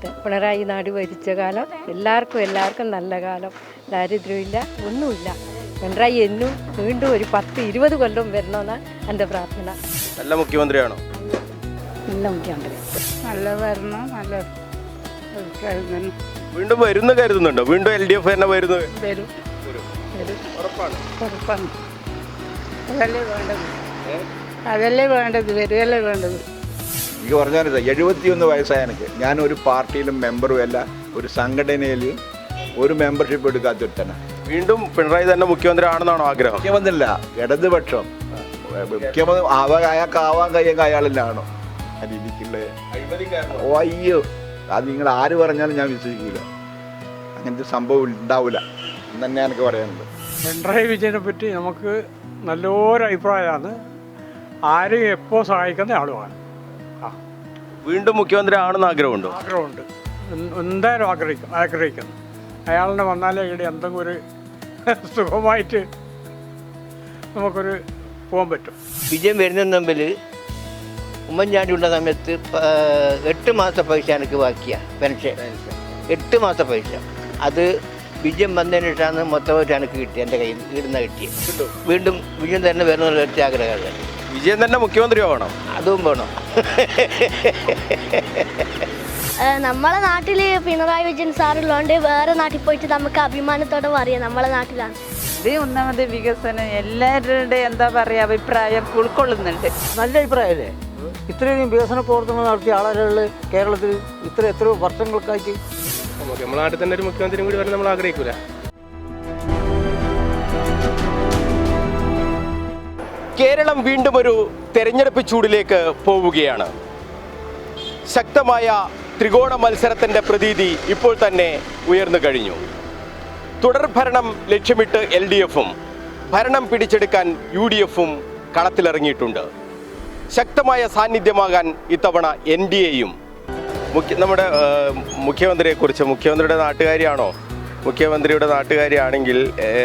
പിണറായി നാട് ഭരിച്ച കാലം എല്ലാവർക്കും നല്ല കാലം, ദാരിദ്ര്യമില്ല, ഒന്നുമില്ല. പിണറായി എന്നും വീണ്ടും ഒരു 10-20 കൊല്ലം വരണമെന്നാണ് എൻ്റെ പ്രാർത്ഥന. നല്ല മുഖ്യമന്ത്രിയാണോ? നല്ല മുഖ്യമന്ത്രി, നല്ല ഭരണം, നല്ല വീണ്ടും വരുന്ന കരുതുന്നുണ്ടോ? വീണ്ടും LDF തന്നെ വരുന്നത്? വരും. ഉറപ്പാണ്. അതല്ലേ വേണ്ടത്, അതല്ലേ വേണ്ടത്, വരികയല്ലേ വേണ്ടത്. എനിക്ക് പറഞ്ഞാൽ 71 വയസ്സായ എനിക്ക്, ഞാനൊരു പാർട്ടിയിലും മെമ്പറും അല്ല, ഒരു സംഘടനയിലും ഒരു മെമ്പർഷിപ്പ് എടുക്കാത്തൊരു തന്നെ. വീണ്ടും പിണറായി തന്നെ മുഖ്യമന്ത്രി ആണെന്നാണോ ആഗ്രഹം? മുഖ്യമന്ത്രിയല്ല, ഇടതുപക്ഷം മുഖ്യമന്ത്രി അയാൾക്ക് ആവാൻ കഴിയുക അയാളെന്നാണോ ആ രീതിക്കുള്ള? ഓ അയ്യോ, അത് നിങ്ങൾ ആര് പറഞ്ഞാലും ഞാൻ വിശ്വസിക്കില്ല. അങ്ങനത്തെ സംഭവം ഉണ്ടാവില്ല എന്ന് തന്നെ എനിക്ക് പറയാനുള്ളത്. പിണറായി വിജയനെ പറ്റി നമുക്ക് നല്ലൊരു അഭിപ്രായമാണ്. ആരെയും എപ്പോൾ സഹായിക്കുന്ന ആളുമാണ്. വീണ്ടും മുഖ്യമന്ത്രി ആണെന്ന് ആഗ്രഹമുണ്ടോ? ആഗ്രഹമുണ്ട്, എന്തായാലും ആഗ്രഹിക്കുന്നു. അയാളിനെ വന്നാലേ ഇവിടെ എന്തെങ്കിലും ഒരു സുഖമായിട്ട് നമുക്കൊരു പോകാൻ പറ്റും. വിജയം വരുന്നതിന് മുമ്പിൽ ഉമ്മൻചാണ്ടി ഉള്ള സമയത്ത് 8 മാസത്തെ പൈസ എനിക്ക് ബാക്കിയാണ് പെൻഷൻ. 8 മാസത്തെ പൈസ അത് വിജയം വന്നതിന് ശേഷമാണ് മൊത്തമായിട്ട് എനിക്ക് കിട്ടി, എൻ്റെ കയ്യിൽ ഇടുന്ന കിട്ടിയത്. വീണ്ടും വിജയം തന്നെ വരുന്നുള്ള ഒറ്റ ആഗ്രഹമല്ല. വിജയൻ തന്നെ മുഖ്യമന്ത്രി ആവണം, അതും വേണം. നമ്മളെ നാട്ടിൽ പിണറായി വിജയൻ സാറുള്ളതുകൊണ്ട് വേറെ നാട്ടിൽ പോയിട്ട് നമുക്ക് അഭിമാനത്തോടെ പറയാം നമ്മളെ നാട്ടിലാണ്. ഇത് ഒന്നാമത് വികസനം എല്ലാവരുടെ എന്താ പറയുക അഭിപ്രായം ഉൾക്കൊള്ളുന്നുണ്ട്. നല്ല അഭിപ്രായമല്ലേ? ഇത്രയും വികസന പ്രവർത്തനങ്ങൾ നടത്തിയ ആളുകൾ കേരളത്തിൽ എത്രയോ വർഷങ്ങൾക്കായിട്ട്. നമ്മുടെ നാട്ടിൽ തന്നെ ഒരു മുഖ്യമന്ത്രിയും കൂടി വരാൻ നമ്മൾ ആഗ്രഹിക്കൂല. കേരളം വീണ്ടും ഒരു തെരഞ്ഞെടുപ്പ് ചൂടിലേക്ക് പോവുകയാണ്. ശക്തമായ ത്രികോണ മത്സരത്തിൻ്റെ പ്രതീതി ഇപ്പോൾ തന്നെ ഉയർന്നു കഴിഞ്ഞു. തുടർഭരണം ലക്ഷ്യമിട്ട് LDFും ഭരണം പിടിച്ചെടുക്കാൻ UDFും കളത്തിലിറങ്ങിയിട്ടുണ്ട്. ശക്തമായ സാന്നിധ്യമാകാൻ ഇത്തവണ NDAയും. നമ്മുടെ മുഖ്യമന്ത്രിയെക്കുറിച്ച്, മുഖ്യമന്ത്രിയുടെ നാട്ടുകാരിയാണോ? മുഖ്യമന്ത്രിയുടെ നാട്ടുകാരിയാണെങ്കിൽ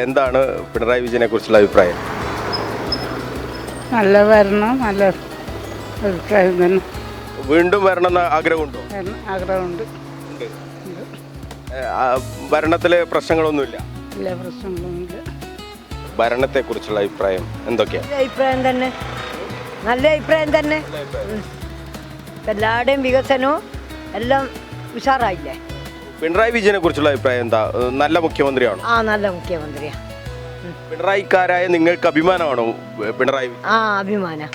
എന്താണ് പിണറായി വിജയനെ കുറിച്ചുള്ള അഭിപ്രായം? നല്ല ഭരണം, നല്ല അഭിപ്രായം തന്നെ. വീണ്ടും വരണമെന്ന് ആഗ്രഹമുണ്ടോ? ആഗ്രഹമുണ്ട്. ഭരണത്തിലെ പ്രശ്നങ്ങളൊന്നുമില്ല? എല്ലാ പ്രശ്നങ്ങളൊന്നുമില്ല. ഭരണത്തെക്കുറിച്ചുള്ള അഭിപ്രായം എന്തൊക്കെയാണ്? അഭിപ്രായം തന്നെ, നല്ല അഭിപ്രായം തന്നെ. എല്ലാവരുടെയും വികസനവും എല്ലാം ഉഷാറായില്ലേ? പിണറായി വിജയനെ കുറിച്ചുള്ള അഭിപ്രായം എന്താ? നല്ല മുഖ്യമന്ത്രിയാണോ? നല്ല മുഖ്യമന്ത്രിയാ. പിണറായിക്കാരായ നിങ്ങൾക്ക് അഭിമാനമാണോ പിണറായി? അഭിമാനം.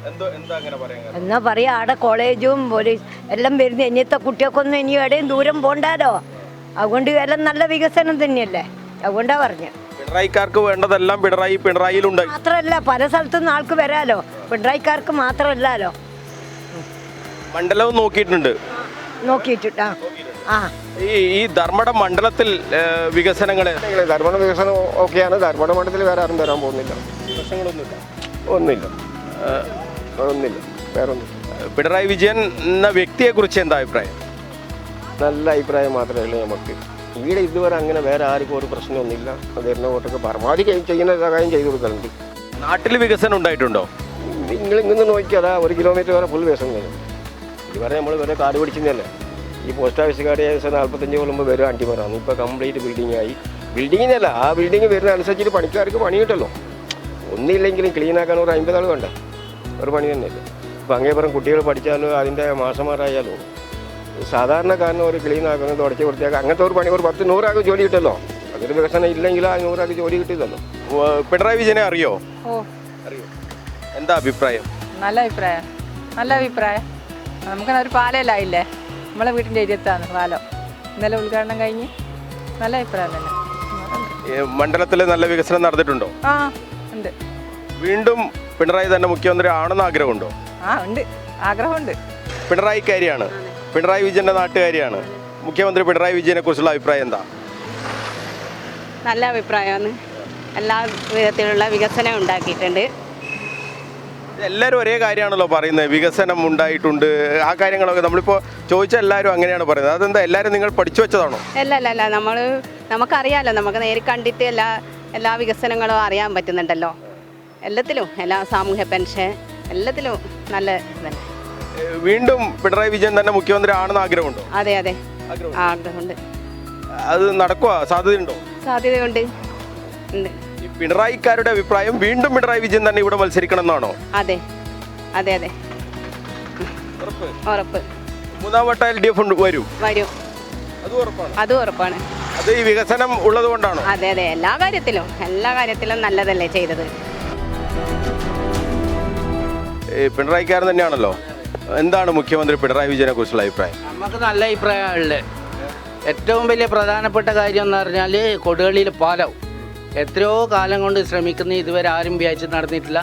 എന്താ അങ്ങനെ പറയാൻ? എന്നാ പറയാ, അവിടെ കോളേജും പോലീസ് എല്ലാം വരുന്ന ഇനിയത്തെ കുട്ടികൾക്കൊന്നും ഇനി എവിടെയും ദൂരം പോണ്ടാലോ. അതുകൊണ്ട് എല്ലാം നല്ല വികസനം തന്നെയല്ലേ, അതുകൊണ്ടാ പറഞ്ഞ. പിണറായിക്കാർക്ക് വേണ്ടതെല്ലാം പിണറായിലുണ്ട്. മാത്രമല്ല, പല സ്ഥലത്തുനിന്ന് ആൾക്ക് വരാലോ, പിണറായിക്കാർക്ക് മാത്രമല്ലല്ലോ. മണ്ഡലവും നോക്കിയിട്ടുണ്ട്. നോക്കിയിട്ടാ ഈ ധർമ്മടം മണ്ഡലത്തിൽ വികസനങ്ങള്, ധർമ്മട വികസനം ഓക്കെയാണ്. ധർമ്മട മണ്ഡലത്തിൽ വേറെ ആരും വരാൻ പോകുന്നില്ല. പ്രശ്നങ്ങളൊന്നുമില്ല. ഒന്നുമില്ല, വേറെ ഒന്നും. പിണറായി വിജയൻ എന്ന വ്യക്തിയെ കുറിച്ച് എന്താ അഭിപ്രായം? നല്ല അഭിപ്രായം മാത്രമേ ഉള്ളൂ നമുക്ക്. ഇവിടെ ഇതുവരെ അങ്ങനെ വേറെ ആർക്കും ഒരു പ്രശ്നമൊന്നുമില്ല. വരുന്ന വോട്ടൊക്കെ പരമാവധി ചെയ്യുന്ന സഹായം ചെയ്തു കൊടുക്കുന്നുണ്ട്. നാട്ടിൽ വികസനം ഉണ്ടായിട്ടുണ്ടോ? നിങ്ങളിങ്ങനെ നോക്കിയാൽ 1 കിലോമീറ്റർ വരെ ഫുൾ വികസനം കഴിഞ്ഞു. ഇതുവരെ നമ്മൾ വേറെ കാട് പിടിച്ചിരുന്നല്ലേ. ഈ പോസ്റ്റ് ഓഫീസുകാർ ഏകദേശം 45 കൊല്ലുമ്പോൾ വരും അണ്ടിമറാണ്. ഇപ്പോൾ കംപ്ലീറ്റ് ബിൽഡിംഗ് ആയി. ബിൽഡിങ്ങിനല്ല, ആ ബിൽഡിങ് വരുന്ന അനുസരിച്ചിട്ട് പണിക്കാർക്ക് പണി കിട്ടല്ലോ. ഒന്നില്ലെങ്കിലും ക്ലീൻ ആക്കാൻ ഒരു 50 ആൾ വേണ്ട, ഒരു പണി തന്നെയല്ലേ. ഇപ്പം അങ്ങേപ്പുറം കുട്ടികൾ പഠിച്ചാലും അതിൻ്റെ മാസമാരായാലും സാധാരണക്കാരന് ഒരു ക്ലീൻ ആക്കുന്നത്, തുടച്ച് വൃത്തിയാക്കുക, അങ്ങനത്തെ ഒരു പണി ഒരു 10-100 ആൾക്ക് ജോലി കിട്ടല്ലോ. അതൊരു വികസനം ഇല്ലെങ്കിൽ ആ 100 ആൾക്ക് ജോലി കിട്ടിയതല്ലോ. പിണറായി വിജയനെ അറിയോ? അറിയോ. എന്താ അഭിപ്രായം? നല്ല അഭിപ്രായം, നല്ല അഭിപ്രായം. നമുക്ക് ഒരു പാലയിലായില്ലേ, നമ്മളെ വീട്ടിൻ്റെ ഏരിയത്താണ് പാലം. ഇന്നലെ ഉദ്ഘാടനം കഴിഞ്ഞ് നല്ല അഭിപ്രായം തന്നെ. മണ്ഡലത്തിൽ നല്ല വികസനം നടന്നിട്ടുണ്ടോ? ഉണ്ട്. വീണ്ടും പിണറായി തന്നെ മുഖ്യമന്ത്രി ആണെന്ന് ആഗ്രഹമുണ്ടോ? ഉണ്ട്, ആഗ്രഹമുണ്ട്. പിണറായിക്കാരിയാണ്, പിണറായി വിജയന്റെ നാട്ടുകാരിയാണ്. മുഖ്യമന്ത്രി പിണറായി വിജയനെ കുറിച്ചുള്ള അഭിപ്രായം എന്താ? നല്ല അഭിപ്രായമാണ്. എല്ലാ വിധത്തിലുള്ള വികസനം ഉണ്ടാക്കിയിട്ടുണ്ട്. എല്ലാവരും ഒരേ കാര്യമാണല്ലോ പറയുന്നത്, വികസനം ഉണ്ടായിട്ടുണ്ട്. ആ കാര്യങ്ങളൊക്കെ നമ്മളിപ്പോൾ ചോദിച്ചാൽ എല്ലാവരും അങ്ങനെയാണ് പറയുന്നത്. അതെന്താ, എല്ലാവരും നിങ്ങൾ പഠിച്ചു വെച്ചതാണോ? അല്ല, നമുക്കറിയാമല്ലോ, നമുക്ക് നേരിൽ കണ്ടിട്ട് എല്ലാ വികസനങ്ങളും അറിയാൻ പറ്റുന്നുണ്ടല്ലോ. എല്ലാത്തിലും, എല്ലാ സാമൂഹ്യ പെൻഷൻ എല്ലാത്തിലും നല്ല ഇതന്നെ. വീണ്ടും പിണറായി വിജയൻ തന്നെ മുഖ്യമന്ത്രി ആണെന്ന് ആഗ്രഹമുണ്ടോ? അതെ അതെ ആഗ്രഹമുണ്ട്. അത് നടക്കുക സാധ്യതയുണ്ടോ? സാധ്യതയുണ്ട്, ഉണ്ട്. ഈ പിണറായിക്കാരുടെ അഭിപ്രായം വീണ്ടും പിണറായി വിജയൻ തന്നെ ഇവിടെ മത്സരിക്കണം എന്നാണോ? അതെ അതെ അതെ ഉറപ്പ്. മൂന്നാം വട്ടം LDF വരും, വരും, അത് ഉറപ്പാണ്. അതും ഉറപ്പാണ്. അത് ഈ വികസനം ഉള്ളത് കൊണ്ടാണോ? അതെ അതെ എല്ലാ കാര്യത്തിലും നല്ലതല്ലേ ചെയ്തത്. പിണറായിക്കാരൻ തന്നെയാണല്ലോ. എന്താണ് മുഖ്യമന്ത്രി പിണറായി വിജയനെ കുറിച്ചുള്ള അഭിപ്രായം? നമുക്ക് നല്ല അഭിപ്രായമുള്ളത്. ഏറ്റവും വലിയ പ്രധാനപ്പെട്ട കാര്യം എന്ന് പറഞ്ഞാൽ കൊടുവള്ളിയിൽ പാലം എത്രയോ കാലം കൊണ്ട് ശ്രമിക്കുന്ന ഇതുവരെ ആരും വിചാരിച്ച് നടന്നിട്ടില്ല.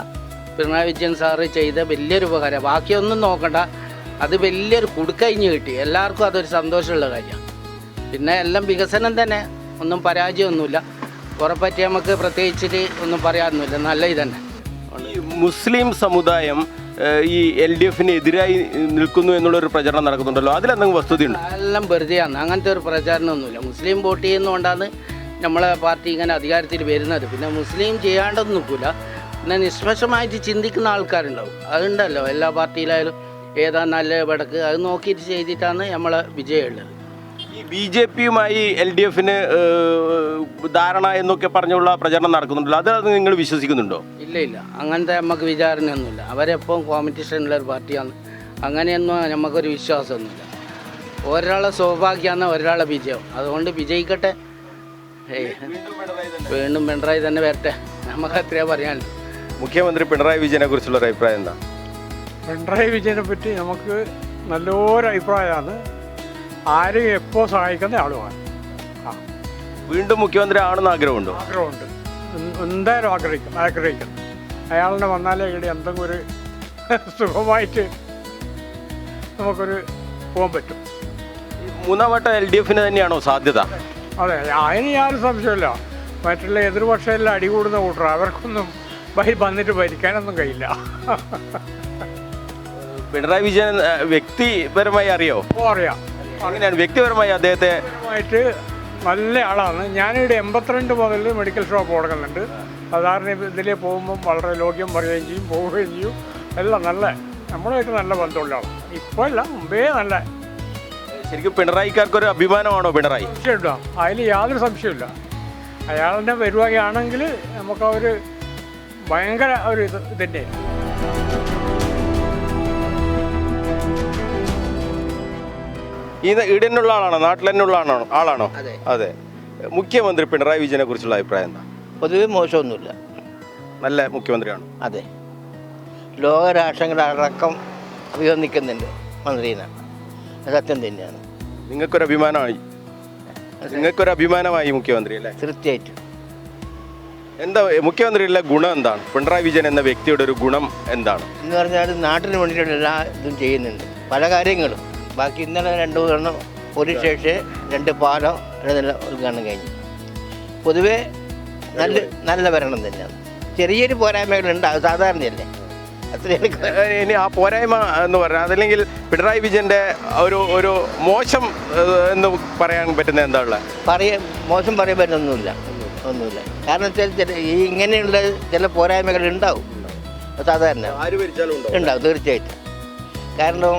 പിണറായി വിജയൻ സാറ് ചെയ്ത വലിയൊരു ഉപകാരം. ബാക്കിയൊന്നും നോക്കണ്ട, അത് വലിയൊരു കുടുക്കഴിഞ്ഞ് കിട്ടി. എല്ലാവർക്കും അതൊരു സന്തോഷമുള്ള കാര്യമാണ്. പിന്നെ എല്ലാം വികസനം തന്നെ, ഒന്നും പരാജയമൊന്നുമില്ല. ഉറപ്പറ്റി നമുക്ക് പ്രത്യേകിച്ചിട്ട് ഒന്നും പറയാനൊന്നുമില്ല, നല്ല ഇതന്നെ. ഈ മുസ്ലിം സമുദായം ഈ LDFന് എതിരായി നിൽക്കുന്നു എന്നുള്ളൊരു പ്രചരണം നടക്കുന്നുണ്ടല്ലോ, അതിലെന്തെങ്കിലും വസ്തുതയുണ്ട്? എല്ലാം വെറുതെയാണ്, അങ്ങനത്തെ ഒരു പ്രചാരണമൊന്നുമില്ല. മുസ്ലിം വോട്ട് ചെയ്യുന്നതുകൊണ്ടാണ് നമ്മളെ പാർട്ടി ഇങ്ങനെ അധികാരത്തിൽ വരുന്നത്. പിന്നെ മുസ്ലിം ചെയ്യാണ്ടൊന്നും നിൽക്കില്ല. പിന്നെ നിഷ്പക്ഷമായിട്ട് ചിന്തിക്കുന്ന ആൾക്കാരുണ്ടാവും, അതുണ്ടല്ലോ എല്ലാ പാർട്ടിയിലായാലും. ഏതാ നല്ല വടക്ക് അത് നോക്കിയിട്ട് ചെയ്തിട്ടാണ് നമ്മളെ വിജയമുള്ളത്. ഈ BJPയുമായി LDFന് ധാരണ എന്നൊക്കെ പറഞ്ഞുള്ള പ്രചരണം നടക്കുന്നുണ്ടല്ലോ, അത് നിങ്ങൾ വിശ്വസിക്കുന്നുണ്ടോ? ഇല്ല, അങ്ങനത്തെ നമുക്ക് വിചാരണയൊന്നുമില്ല. അവരെപ്പോഴും കോമ്പറ്റീഷനുള്ള ഒരു പാർട്ടിയാണ്, അങ്ങനെയൊന്നും നമുക്കൊരു വിശ്വാസമൊന്നുമില്ല. ഒരാളെ സൗഭാഗ്യമാണ് ഒരാളെ വിജയം, അതുകൊണ്ട് വിജയിക്കട്ടെ. വീണ്ടും പിണറായി തന്നെ വരട്ടെ, നമുക്ക് അത്രയേ പറയാനുള്ളൂ. മുഖ്യമന്ത്രി പിണറായി വിജയനെ കുറിച്ചുള്ള ഒരു അഭിപ്രായം എന്താ? പിണറായി വിജയനെ പറ്റി നമുക്ക് നല്ലൊരു അഭിപ്രായമാണ്. ആരെയും എപ്പോൾ സഹായിക്കുന്ന ആളുമാണ്. വീണ്ടും മുഖ്യമന്ത്രി ആണെന്ന് ആഗ്രഹമുണ്ടോ? ആഗ്രഹമുണ്ട്, എന്തായാലും ആഗ്രഹിക്കുന്നു. അയാളിനെ വന്നാലേ ഇവിടെ എന്തെങ്കിലും ഒരു സുഖമായിട്ട് നമുക്കൊരു പോകാൻ പറ്റും. മൂന്നാം വട്ടം LDFന് തന്നെയാണോ സാധ്യത? അതെ, അതിന് യാതൊരു സംശയമില്ല. മറ്റുള്ള എതിർപക്ഷമെല്ലാം അടികൂടുന്ന കൂട്ടർ, അവർക്കൊന്നും വന്നിട്ട് ഭരിക്കാനൊന്നും കഴിയില്ല. പിണറായി വിജയൻ വ്യക്തിപരമായി അറിയോ? അറിയാം. അങ്ങനെയാണ്, വ്യക്തിപരമായി അദ്ദേഹത്തെ നല്ല ആളാണ്. ഞാനിവിടെ 82 മുതൽ മെഡിക്കൽ ഷോപ്പ് തുടങ്ങുന്നുണ്ട്. സാധാരണ ഇതിലേ പോകുമ്പം വളരെ ലോക്യം പറയുകയും ചെയ്യും, പോവുകയും ചെയ്യും. എല്ലാം നല്ല, നമ്മളുമായിട്ട് നല്ല ബന്ധമുള്ള ആളാണ്. ഇപ്പോൾ അല്ല, മുമ്പേ നല്ല. ശരിക്കും പിണറായിക്കാർക്കൊരു അഭിമാനമാണോ പിണറായി? തീർച്ചയായിട്ടും, അതിൽ യാതൊരു സംശയമില്ല. അയാളുടെ വരുവാണെങ്കിൽ നമുക്ക് ആ ഒരു ഭയങ്കര ഒരു ഇത് തന്നെയാണ്. ഇവിടെ തന്നെയുള്ള ആളാണോ, നാട്ടിൽ തന്നെയുള്ള ആളാണോ? അതെ. മുഖ്യമന്ത്രി പിണറായി വിജയനെ കുറിച്ചുള്ള അഭിപ്രായം എന്താ? പൊതുവെ മോശമൊന്നുമില്ല, നല്ല മുഖ്യമന്ത്രിയാണ്. അതെ, ലോകരാഷ്ട്രങ്ങളടക്കം അഭിനന്ദിക്കുന്നുണ്ട് മന്ത്രിനെ, സത്യം തന്നെയാണ്. നിങ്ങൾക്കൊരു അഭിമാനമായി മുഖ്യമന്ത്രി അല്ലേ? തീർച്ചയായിട്ടും. എന്താ മുഖ്യമന്ത്രിയുടെ ഗുണം എന്താണ്? പിണറായി വിജയൻ എന്ന വ്യക്തിയുടെ ഒരു ഗുണം എന്താണ് എന്ന് പറഞ്ഞാൽ നാട്ടിന് വേണ്ടിയിട്ടുള്ള എല്ലാ ഇതും ചെയ്യുന്നുണ്ട്, പല കാര്യങ്ങളും. ബാക്കി ഇന്നലെ 2 എണ്ണം പോലീസ് സ്റ്റേഷൻ, 2 പാലം ഇതെല്ലാം ഉദ്ഘാടനം കഴിഞ്ഞു. പൊതുവേ നല്ല ഭരണം തന്നെയാണ്. ചെറിയൊരു പോരായ്മകളുണ്ട്, അത് സാധാരണയല്ലേ. ഇനി ആ പോരായ്മ എന്ന് പറഞ്ഞാൽ അതല്ലെങ്കിൽ പിണറായി വിജയന്റെ ഒരു മോശം എന്ന് പറയാൻ പറ്റുന്ന എന്താ ഉള്ളത്? മോശം പറയാൻ പറ്റുന്നൊന്നുമില്ല. കാരണം വെച്ചാൽ ഇങ്ങനെയുള്ള ചില പോരായ്മകൾ ഉണ്ടാവും, സാധാരണ ഉണ്ടാവും തീർച്ചയായിട്ടും. കാരണം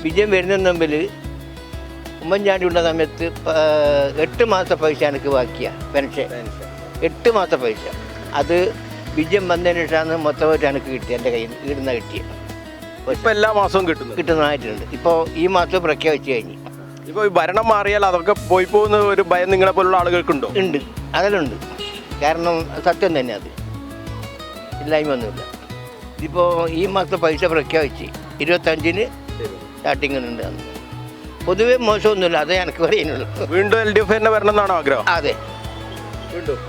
വിജയം വരുന്നതിന് മുമ്പിൽ ഉമ്മൻചാണ്ടി ഉള്ള സമയത്ത് 8 മാസത്തെ പൈസ എനിക്ക് ബാക്കിയാണ് പെൻഷൻ. 8 മാസത്തെ പൈസ അത് വിജയം വന്നതിന് ശേഷമാണ് മൊത്തമായിട്ട് എനിക്ക് കിട്ടിയത്, എൻ്റെ കയ്യിൽ ഇടുന്ന കിട്ടിയത്. ഇപ്പോൾ എല്ലാ മാസവും കിട്ടുന്നതായിട്ടുണ്ട്. ഇപ്പോൾ ഈ മാസം പ്രഖ്യാപിച്ചു കഴിഞ്ഞു. ഇപ്പോൾ ഈ ഭരണം മാറിയാൽ അതൊക്കെ പോയി പോകുന്ന ഒരു ഭയം നിങ്ങളെ പോലുള്ള ആളുകൾക്കുണ്ടോ? ഉണ്ട്, അതിലുണ്ട്. കാരണം സത്യം തന്നെ, അത് ഇല്ലായ്മയൊന്നുമില്ല. ഇതിപ്പോൾ ഈ മാസത്തെ പൈസ പ്രഖ്യാപിച്ച് 25-ന് സ്റ്റാർട്ടിങ്ങിനുണ്ട്. പൊതുവെ മോശമൊന്നുമില്ല, അതേ എനിക്ക് പറയുന്നുള്ളൂ. വീണ്ടും LDF തന്നെ വരണം എന്നാണോ ആഗ്രഹം? അതെ,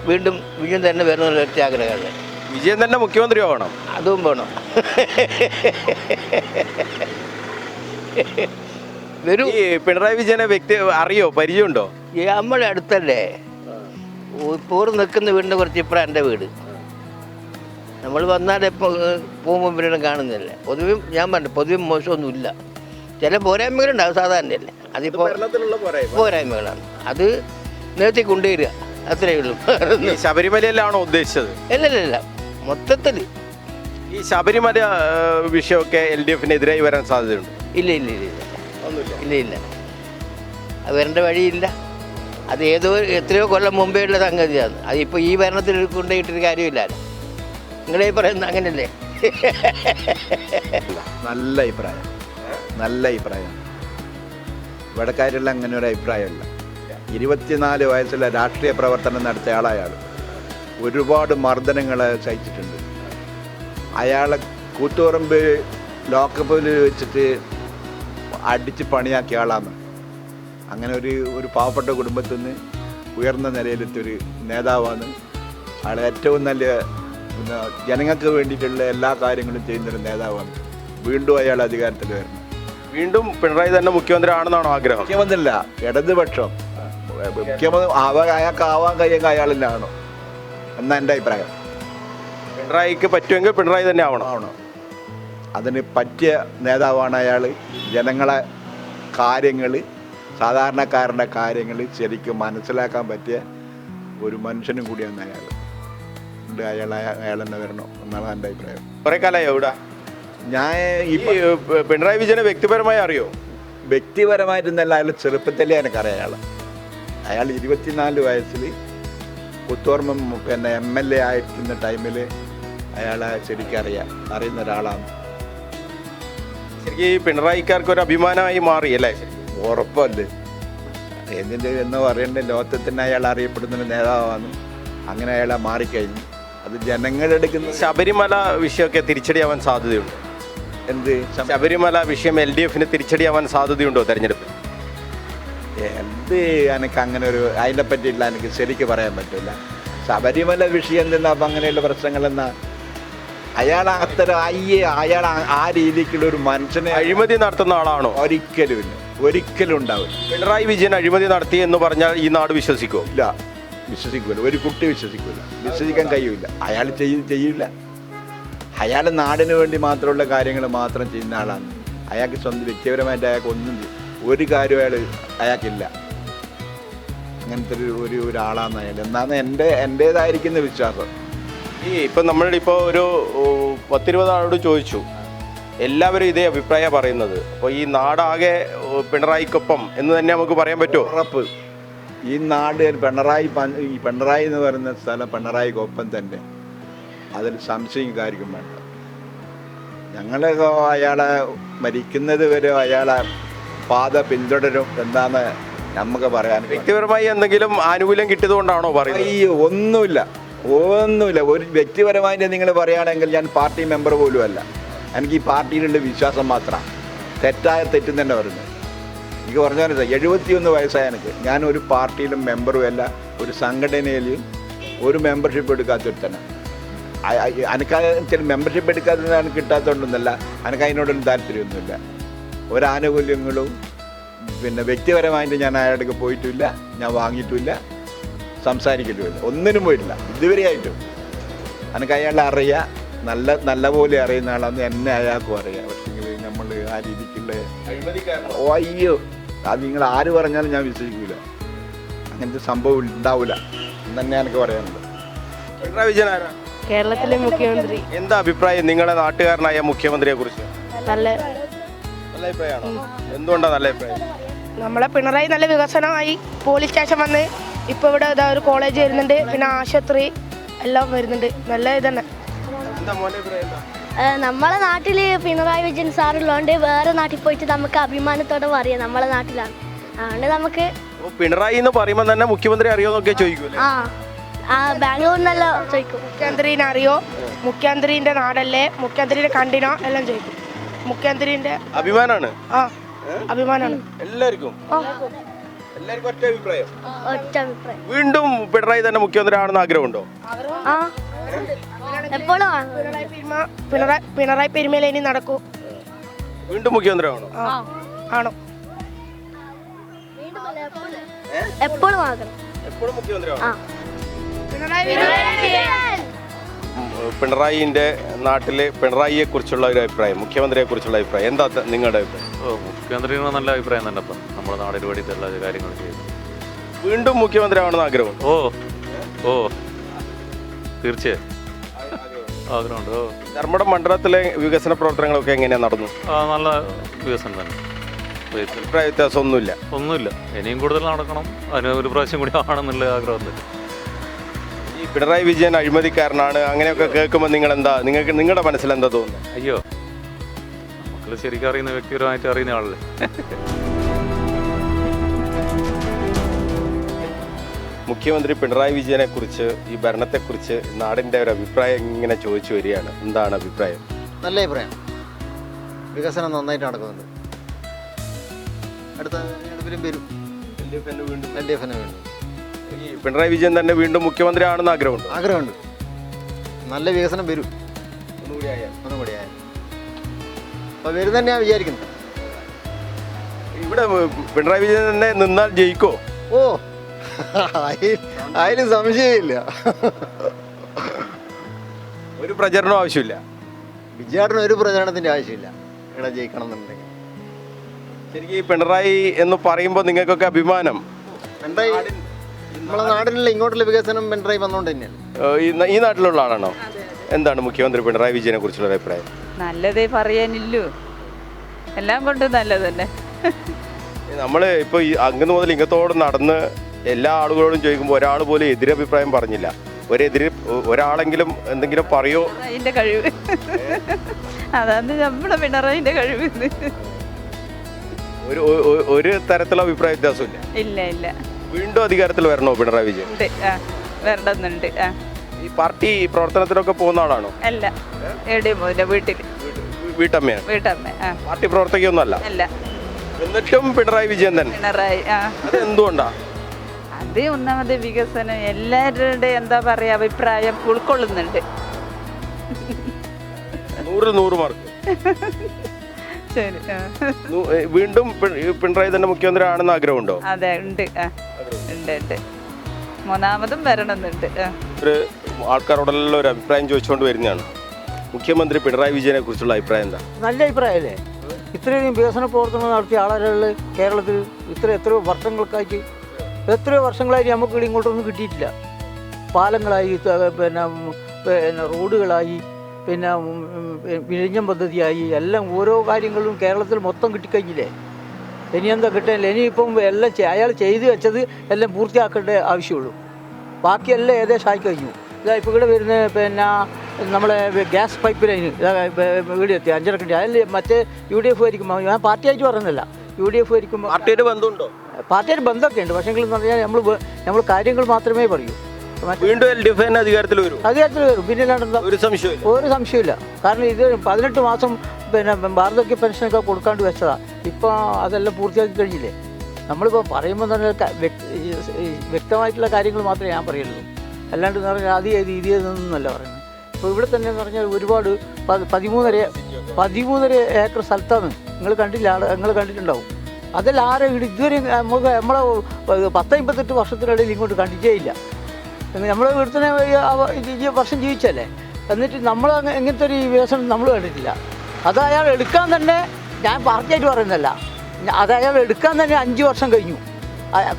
വീണ്ടും വിജയം തന്നെ വരണമെന്നുള്ള ഒറ്റ ആഗ്രഹമല്ലേ. വിജയൻ തന്നെ മുഖ്യമന്ത്രി ആവണം, അതും വേണം. വരൂ. ഈ പിണറായി വിജയനെ വ്യക്തി അറിയോ, പരിചയമുണ്ടോ? നമ്മളെ അടുത്തല്ലേ, പോറ് നിൽക്കുന്ന വീടിൻ്റെ കുറച്ച് ഇപ്പഴാണ് എൻ്റെ വീട്. നമ്മൾ വന്നാൽ എപ്പോൾ പോകുമ്പോൾ പിന്നെ കാണുന്നില്ലേ. പൊതുവെ ഞാൻ പറഞ്ഞു, പൊതുവെ മോശമൊന്നുമില്ല. ചില പോരായ്മകളുണ്ടാവും, സാധാരണയല്ലേ. അതിപ്പോൾ പോരായ്മകളാണ്, അത് നേരത്തെ കൊണ്ടുവരിക, അത്രയേ ഉള്ളൂ. ശബരിമലയിലാണോ ഉദ്ദേശിച്ചത്? അല്ലല്ല, മൊത്തത്തിൽ ഈ ശബരിമല വിഷയമൊക്കെ LDF-നെതിരായി വരാൻ സാധ്യതയുണ്ട്? ഇല്ല ഇല്ല ഇല്ല ഇല്ല ഇല്ല ഇല്ല അത് വരേണ്ട വഴിയില്ല. അത് എത്രയോ കൊല്ലം മുമ്പേ ഉള്ള സംഗതിയാണ്. അതിപ്പോൾ ഈ ഭരണത്തിൽ കൊണ്ടുപോയിട്ടൊരു കാര്യമില്ലല്ലോ. നിങ്ങളെ പറയുന്നത് അങ്ങനെയല്ലേ? നല്ല അഭിപ്രായം, നല്ല അഭിപ്രായം. ഇവിടെക്കാരുള്ള അങ്ങനെ ഒരു അഭിപ്രായമല്ല. 24 വയസ്സിലെ രാഷ്ട്രീയ പ്രവർത്തനം നടത്തിയ ആളയാൾ ഒരുപാട് മർദ്ദനങ്ങൾ സഹിച്ചിട്ടുണ്ട്. അയാളെ കൂത്തുപറമ്പ് ലോക്കപ്പിൽ വെച്ചിട്ട് അടിച്ച് പണിയാക്കിയ ആളാണ്. അങ്ങനെ ഒരു പാവപ്പെട്ട കുടുംബത്തിൽ നിന്ന് ഉയർന്ന നിലയിലെത്തിയൊരു നേതാവാണ് അയാൾ. ഏറ്റവും നല്ല ജനങ്ങൾക്ക് വേണ്ടിയിട്ടുള്ള എല്ലാ കാര്യങ്ങളും ചെയ്യുന്നൊരു നേതാവാണ്. വീണ്ടും അയാൾ അധികാരത്തിൽ വരണം. വീണ്ടും പിണറായി തന്നെ മുഖ്യമന്ത്രി ആണെന്നാണോ ആഗ്രഹം? മുഖ്യമന്ത്രിയല്ല, ഇടതുപക്ഷം മുഖ്യമന്ത്രി അയാൾക്ക് ആവാൻ കഴിയുമെങ്കിൽ അയാൾ തന്നെ ആണോ എന്നാ എൻ്റെ അഭിപ്രായം. പിണറായിക്ക് പറ്റുമെങ്കിൽ പിണറായി തന്നെ ആവണം. അതിന് പറ്റിയ നേതാവാണ് അയാൾ. ജനങ്ങളെ കാര്യങ്ങൾ, സാധാരണക്കാരൻ്റെ കാര്യങ്ങൾ ശരിക്കും മനസ്സിലാക്കാൻ പറ്റിയ ഒരു മനുഷ്യനും കൂടിയാണ് അയാൾ. അയാൾ തന്നെ വരണം എന്നാണ് എൻ്റെ അഭിപ്രായം. കുറെ കാലമായി എവിടെ? ഞാൻ ഈ പിണറായി വിജയനെ വ്യക്തിപരമായി അറിയോ? വ്യക്തിപരമായിട്ടൊന്നല്ല, അയാൾ ചെറുപ്പത്തിലേ എനിക്കറിയാം. അയാൾ 24 വയസ്സിൽ പുത്തോർമ്മ MLA ആയിരിക്കുന്ന ടൈമിൽ അയാളെ ശരിക്കും അറിയുന്ന ഒരാളാണ്. ശരിക്കും ഈ പിണറായിക്കാർക്ക് ഒരു അഭിമാനമായി മാറി അല്ലേ? ഉറപ്പല്ലേ, എന്ന് പറയേണ്ട ലോകത്തിൽ തന്നെ അയാൾ അറിയപ്പെടുന്ന നേതാവാണ്. അങ്ങനെ അയാളെ മാറിക്കഴിഞ്ഞു. അത് ജനങ്ങളെടുക്കുന്ന ശബരിമല വിഷയമൊക്കെ തിരിച്ചടിയാവാൻ സാധ്യതയുണ്ട്. എന്ത് ശബരിമല വിഷയം LDF-ന് തിരിച്ചടിയാവാൻ സാധ്യതയുണ്ടോ തെരഞ്ഞെടുപ്പിൽ? എനിക്ക് അങ്ങനെ അതിനെ പറ്റിയില്ല, എനിക്ക് ശരിക്കും പറയാൻ പറ്റില്ല. ശബരിമല വിഷയം എന്തെന്നാ അപ്പം അങ്ങനെയുള്ള പ്രശ്നങ്ങളെന്നാ അയാൾ അയാൾ ആ രീതിക്കുള്ള ഒരു മനുഷ്യനെ അഴിമതി നടത്തുന്ന ആളാണോ? ഒരിക്കലും ഉണ്ടാവില്ല. പിണറായി വിജയൻ അഴിമതി നടത്തി എന്ന് പറഞ്ഞാൽ ഈ നാട് വിശ്വസിക്കുമോ? ഇല്ല, വിശ്വസിക്കൂല. ഒരു കുട്ടി വിശ്വസിക്കൂല, വിശ്വസിക്കാൻ കഴിയില്ല. അയാൾ ചെയ്യില്ല. അയാൾ നാടിന് വേണ്ടി മാത്രമുള്ള കാര്യങ്ങൾ മാത്രം ചെയ്യുന്ന ആളാണ്. അയാൾക്ക് സ്വന്തം വ്യക്തിപരമായിട്ട് അയാൾക്ക് ഒരു കാര്യം അയാൾക്കില്ല. അങ്ങനത്തെ ഒരാളാണ് അയാൾ എന്നാണ് എൻ്റേതായിരിക്കുന്ന വിശ്വാസം. ഇപ്പം നമ്മളിപ്പോൾ ഒരു 10-20 ആളോട് ചോദിച്ചു, എല്ലാവരും ഇതേ അഭിപ്രായം പറയുന്നത്. അപ്പോൾ ഈ നാടാകെ പിണറായിക്കൊപ്പം എന്ന് തന്നെ നമുക്ക് പറയാൻ പറ്റുമോ? ഉറപ്പ്. ഈ നാട് പിണറായി എന്ന് പറയുന്ന സ്ഥലം പിണറായിക്കൊപ്പം തന്നെ, അതിൽ സംശയം കാര്യക്കും വേണ്ട. ഞങ്ങൾ അയാളെ മരിക്കുന്നത് വരെ അയാളെ പാത പിന്തുടരും എന്നാണ് നമുക്ക് പറയാൻ. വ്യക്തിപരമായി എന്തെങ്കിലും ആനുകൂല്യം കിട്ടിയതുകൊണ്ടാണോ പറയുന്നത്? അയ്യോ, ഒന്നുമില്ല. ഒരു വ്യക്തിപരമായിട്ട് നിങ്ങൾ പറയുകയാണെങ്കിൽ ഞാൻ പാർട്ടി മെമ്പർ പോലും അല്ല. എനിക്ക് ഈ പാർട്ടിയിലുള്ള വിശ്വാസം മാത്രമാണ്. തെറ്റും തന്നെ പറയുന്നത്. എനിക്ക് പറഞ്ഞ 71 വയസ്സായ എനിക്ക്. ഞാൻ ഒരു പാർട്ടിയിലും മെമ്പറും അല്ല, ഒരു സംഘടനയിലും ഒരു മെമ്പർഷിപ്പ് എടുക്കാത്തൊരു തന്നെ. എനിക്ക് മെമ്പർഷിപ്പ് എടുക്കാത്തതാണ് കിട്ടാത്തതുകൊണ്ടൊന്നുമല്ല, എനിക്ക് അതിനോടൊന്നും താല്പര്യമൊന്നുമില്ല. ഒരാനുകൂല്യങ്ങളും വ്യക്തിപരമായിട്ട് ഞാൻ അയാൾക്ക് പോയിട്ടുമില്ല, ഞാൻ വാങ്ങിയിട്ടുമില്ല, സംസാരിക്കലുമില്ല, ഒന്നിനും പോയിട്ടില്ല ഇതുവരെയായിട്ടും. എനിക്ക് അയാളെ അറിയാം, നല്ല പോലെ അറിയുന്ന ആളാന്ന് എന്നെ അയാൾക്കും അറിയാം. പക്ഷേ നമ്മൾ ആ രീതിക്കുള്ള അയ്യോ, അത് നിങ്ങൾ ആര് പറഞ്ഞാലും ഞാൻ വിശ്വസിക്കില്ല. അങ്ങനത്തെ സംഭവം ഉണ്ടാവില്ല എന്ന് തന്നെ എനിക്ക് പറയാനുള്ളത്. പിണറായി വിജയൻ ആരാ? കേരളത്തിലെ മുഖ്യമന്ത്രി. എന്താ അഭിപ്രായം നിങ്ങളുടെ നാട്ടുകാരനായ മുഖ്യമന്ത്രിയെ കുറിച്ച്? നല്ല അഭിപ്രായമാണോ? എന്തുകൊണ്ടാണ് നല്ല അഭിപ്രായം? നമ്മളെ പിണറായി നല്ല വികസനമായി. പോലീസ് സ്റ്റേഷൻ വന്ന് ഇപ്പോൾ ഇവിടെ ഒരു കോളേജ് വരുന്നുണ്ട്, പിന്നെ ആശുപത്രി എല്ലാം വരുന്നുണ്ട്. നല്ല ഇതന്നെ. നമ്മളെ നാട്ടിൽ പിണറായി വിജയൻ സാറുള്ളതുകൊണ്ട് വേറെ നാട്ടിൽ പോയിട്ട് നമുക്ക് അഭിമാനത്തോടെ പറയാം നമ്മളെ നാട്ടിലാണ്. അതുകൊണ്ട് നമുക്ക് പിണറായി എന്ന് പറയുമ്പോൾ തന്നെ മുഖ്യമന്ത്രി അറിയോന്നൊക്കെ ചോദിക്കൂലേ? ബാംഗ്ലൂരിനെല്ലോ ചോദിക്കും. മുഖ്യമന്ത്രിനെ അറിയോ, മുഖ്യമന്ത്രിന്റെ നാടല്ലേ, മുഖ്യമന്ത്രിനെ കണ്ടിനോ എല്ലാം ചോദിക്കും. മുഖ്യമന്ത്രിന്റെ അഭിമാനാണ്. അഭിമാനാണ് എല്ലാവർക്കും. ഒറ്റ അഭിപ്രായം. വീണ്ടും പിണറായി തന്നെ മുഖ്യമന്ത്രി ആണെന്ന് ആഗ്രഹമുണ്ടോ? പിണറായി പെരുമേല ഇനി നടക്കൂ. വീണ്ടും മുഖ്യമന്ത്രി ആണോ? ആണോ? എപ്പോഴും ആകണം. എപ്പോഴും മുഖ്യമന്ത്രി ആണോ? പിണറായിൻ്റെ നാട്ടിലെ പിണറായിയെ കുറിച്ചുള്ള ഒരു അഭിപ്രായം, മുഖ്യമന്ത്രിയെ കുറിച്ചുള്ള അഭിപ്രായം എന്താ നിങ്ങളുടെ അഭിപ്രായം? മുഖ്യമന്ത്രിയുടെ നല്ല അഭിപ്രായം തന്നെ. ഇപ്പം നമ്മുടെ നാടിന് വേണ്ടിയിട്ട് എല്ലാ കാര്യങ്ങളും ചെയ്യുന്നു. വീണ്ടും മുഖ്യമന്ത്രി ആവണമെന്ന് ആഗ്രഹം? ഓ തീർച്ചയായും. ആഗ്രഹമുണ്ട്. ധർമ്മടം മണ്ഡലത്തിലെ വികസന പ്രവർത്തനങ്ങളൊക്കെ എങ്ങനെയാണ് നടന്നു? നല്ല വികസനം തന്നെ. അഭിപ്രായ വ്യത്യാസം ഒന്നുമില്ല. ഇനിയും കൂടുതൽ നടക്കണം. അതിന് ഒരു പ്രാവശ്യം കൂടി ആണെന്നുള്ള ആഗ്രഹം തന്നെ. ഈ പിണറായി വിജയൻ അഴിമതിക്കാരനാണ് അങ്ങനെയൊക്കെ കേൾക്കുമ്പോൾ നിങ്ങളുടെ മനസ്സിൽ എന്താ തോന്നുന്നത്? അയ്യോ, മക്കൾ ശരിക്കും അറിയുന്ന വ്യക്തിപരമായിട്ട് അറിയുന്ന ആളല്ലേ. മുഖ്യമന്ത്രി പിണറായി വിജയനെ കുറിച്ച്, ഈ ഭരണത്തെക്കുറിച്ച് നാടിൻ്റെ ഒരു അഭിപ്രായം ഇങ്ങനെ ചോദിച്ചു വരികയാണ്. എന്താണ് അഭിപ്രായം? നല്ല അഭിപ്രായം. വികസനം നന്നായിട്ട് നടക്കുന്നുണ്ട്. അടുത്ത തെരഞ്ഞെടുപ്പിലും വരും. LDF വീണ്ടും. ഈ പിണറായി വിജയൻ തന്നെ വീണ്ടും മുഖ്യമന്ത്രി ആണെന്ന് ആഗ്രഹമുണ്ട്. നല്ല വികസനം വരും. ഒന്നും കൂടി ആയാൽ അപ്പോൾ വരും തന്നെ ഞാൻ വിചാരിക്കുന്നത്. ഇവിടെ പിണറായി വിജയൻ തന്നെ നിന്നാൽ ജയിക്കോ? ഓ, അതിന് സംശയമില്ല. ഒരു പ്രചരണം ആവശ്യമില്ല. വിജയാട്ടിന് ഒരു പ്രചരണത്തിൻ്റെ ആവശ്യമില്ല ഇവിടെ ജയിക്കണം എന്നുണ്ടെങ്കിൽ. ശരിക്കും ഈ പിണറായി എന്ന് പറയുമ്പോൾ നിങ്ങൾക്കൊക്കെ അഭിമാനം. പിണറായി നമ്മളെ നാടിനുള്ള ഇങ്ങോട്ടുള്ള വികസനം പിണറായി വന്നുകൊണ്ട് തന്നെയാണ്. ഈ നാട്ടിലുള്ള ആളാണോ? എന്താണ് മുഖ്യമന്ത്രി പിണറായി വിജയനെ കുറിച്ചുള്ള അഭിപ്രായം? നല്ലതേ പറയാനില്ലു, എല്ലാം കൊണ്ട് നല്ലത് തന്നെ. നമ്മൾ ഇപ്പോൾ ഈ അങ്ങ് മുതൽ ഇങ്ങത്തോട് നടന്ന് എല്ലാ ആളുകളോടും ചോദിക്കുമ്പോൾ ഒരാൾ പോലും എതിരഭിപ്രായം പറഞ്ഞില്ല. ഒരാളെങ്കിലും എന്തെങ്കിലും പറയോ? അതിൻ്റെ കഴിവ് അതാണ് നമ്മുടെ പിണറായിൻ്റെ കഴിവ്. ഒരു തരത്തിലുള്ള അഭിപ്രായ വ്യത്യാസമില്ല. ഇല്ല. വീണ്ടും അധികാരത്തിൽ വരണോ പിണറായി വിജയൻ? വരണമെന്നുണ്ട്. ഈ പാർട്ടി പ്രവർത്തനത്തിനൊക്കെ പോകുന്ന ആളാണോ? അല്ല, എവിടെയും പോയില്ല, വീട്ടമ്മയാണ്. പാർട്ടി പ്രവർത്തകയൊന്നുമല്ല. അല്ല. എന്നിട്ടും പിണറായി വിജയൻ തന്നെ. പിണറായി എന്തുകൊണ്ടാ? അത് ഒന്നാമത് വികസനം എല്ലാവരുടെ എന്താ പറയാ അഭിപ്രായം ഉൾക്കൊള്ളുന്നുണ്ട്. 100 മാർക്ക്. ശരി. വീണ്ടും പിണറായി തന്നെ മുഖ്യമന്ത്രി ആണെന്ന് ആഗ്രഹമുണ്ടോ? അതെ, ഉണ്ട്. ഉണ്ട്. മൂന്നാമതും വരണമെന്നുണ്ട്. ഒരു ആൾക്കാരോടെല്ലാം ഒരു അഭിപ്രായം ചോദിച്ചുകൊണ്ട് വരുന്നതാണ്. മുഖ്യമന്ത്രി പിണറായി വിജയനെ കുറിച്ചുള്ള അഭിപ്രായം എന്താ? നല്ല അഭിപ്രായമല്ലേ? ഇത്രയധികം വികസന പ്രവർത്തനങ്ങൾ നടത്തിയ ആളുകൾ കേരളത്തിൽ എത്രയോ വർഷങ്ങളായിട്ട് നമുക്ക് ഇങ്ങോട്ടൊന്നും കിട്ടിയിട്ടില്ല. പാലങ്ങളായി, പിന്നെ റോഡുകളായി, പിന്നെ വിഴിഞ്ഞം പദ്ധതിയായി, എല്ലാം ഓരോ കാര്യങ്ങളും കേരളത്തിൽ മൊത്തം കിട്ടിക്കഴിഞ്ഞില്ലേ? ഇനി എന്താ കിട്ടാനില്ല? ഇനിയിപ്പം എല്ലാം അയാൾ ചെയ്തു വെച്ചത് എല്ലാം പൂർത്തിയാക്കേണ്ട ആവശ്യമുള്ളൂ. ബാക്കിയെല്ലാം ഏകദേശം ആയി കഴിഞ്ഞു. ഇതാ ഇപ്പോൾ ഇവിടെ വരുന്ന പിന്നെ നമ്മളെ ഗ്യാസ് പൈപ്പ് ലൈന് വീട് എത്തി 5.5 അതിൽ മറ്റേ UDF ആയിരിക്കും. ഞാൻ പാർട്ടിയായിട്ട് പറയുന്നില്ല, UDF ആയിരിക്കും. പാർട്ടിയായിട്ട് ബന്ധമുണ്ടോ? പാർട്ടിയായിട്ട് ബന്ധമൊക്കെ ഉണ്ട്. പക്ഷേ എന്ന് പറഞ്ഞാൽ നമ്മൾ കാര്യങ്ങൾ മാത്രമേ പറയൂ. വീണ്ടും LDF അധികാരത്തിൽ വരും. പിന്നെ ഒരു സംശയമില്ല. കാരണം ഇത് 18 മാസം പിന്നെ വാർദ്ധക്യ പെൻഷനൊക്കെ കൊടുക്കാണ്ട് വെച്ചതാണ്. ഇപ്പോൾ അതെല്ലാം പൂർത്തിയാക്കി കഴിഞ്ഞില്ലേ? നമ്മളിപ്പോൾ പറയുമ്പോൾ തന്നെ വ്യക്തമായിട്ടുള്ള കാര്യങ്ങൾ മാത്രമേ ഞാൻ പറയുള്ളൂ. അല്ലാണ്ട് എന്ന് പറഞ്ഞാൽ അത് ചെയ്ത് ഇത് ചെയ്തെന്നല്ല പറയുന്നത്. ഇപ്പോൾ ഇവിടെ തന്നെ എന്ന് പറഞ്ഞാൽ ഒരുപാട് 13 ഏക്കർ സ്ഥലത്താണ്. നിങ്ങൾ കണ്ടിട്ടുണ്ടാവും. അതെല്ലാം ആരെ ഇതുവരെ നമ്മളെ 58 വർഷത്തിനിടയിൽ ഇങ്ങോട്ട് കണ്ടിട്ടേ ഇല്ല. നമ്മളെ വീട്ടിൽ തന്നെ വർഷം ജീവിച്ചല്ലേ? എന്നിട്ട് നമ്മൾ എങ്ങനത്തെ ഒരു വികസനം നമ്മൾ കണ്ടിട്ടില്ല. അത് അയാൾ എടുക്കാൻ തന്നെ, ഞാൻ പാർട്ടിയായിട്ട് പറയുന്നതല്ല, അത് അയാൾ എടുക്കാൻ തന്നെ 5 വർഷം കഴിഞ്ഞു.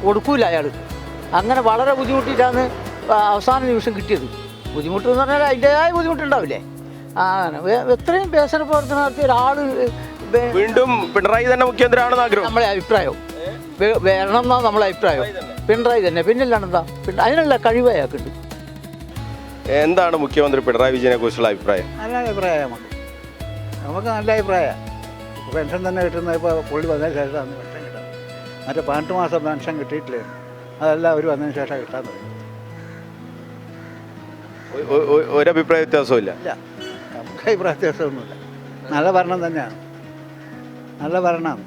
കൊടുക്കൂല അയാൾ. അങ്ങനെ വളരെ ബുദ്ധിമുട്ടിയിട്ടാണ് അവസാന നിമിഷം കിട്ടിയത്. ബുദ്ധിമുട്ടെന്ന് പറഞ്ഞാൽ അതിൻ്റെതായ ബുദ്ധിമുട്ടുണ്ടാവില്ലേ? എത്രയും വികസന പ്രവർത്തനം നടത്തിയ ഒരാൾ വീണ്ടും പിണറായി തന്നെ മുഖ്യമന്ത്രിയാണെന്ന് ആഗ്രഹം. നമ്മളെ അഭിപ്രായം വരണം എന്നാണ് നമ്മളെ അഭിപ്രായം. പിണറായി തന്നെ. പിന്നില്ലാണ്ടെന്താ? അതിനുള്ള കഴിവ് അയാൾക്കുണ്ട്. എന്താണ് മുഖ്യമന്ത്രി പിണറായി വിജയനെ കുറിച്ചുള്ള അഭിപ്രായം? നല്ല അഭിപ്രായം. നമുക്ക് നല്ല അഭിപ്രായം. പെൻഷൻ തന്നെ കിട്ടുന്നത് ഇപ്പോൾ പുള്ളി വന്നതിന് ശേഷമാണ് പെൻഷൻ കിട്ടുന്നത്. മറ്റേ 18 മാസം പെൻഷൻ കിട്ടിയിട്ടില്ലേ? അതെല്ലാം അവർ വന്നതിന് ശേഷം കിട്ടാൻ തുടങ്ങി. ഒരഭിപ്രായ വ്യത്യാസവും ഇല്ല. നമുക്ക് അഭിപ്രായ വ്യത്യാസമൊന്നുമില്ല. നല്ല ഭരണം തന്നെയാണ്. നല്ല ഭരണമാണ്.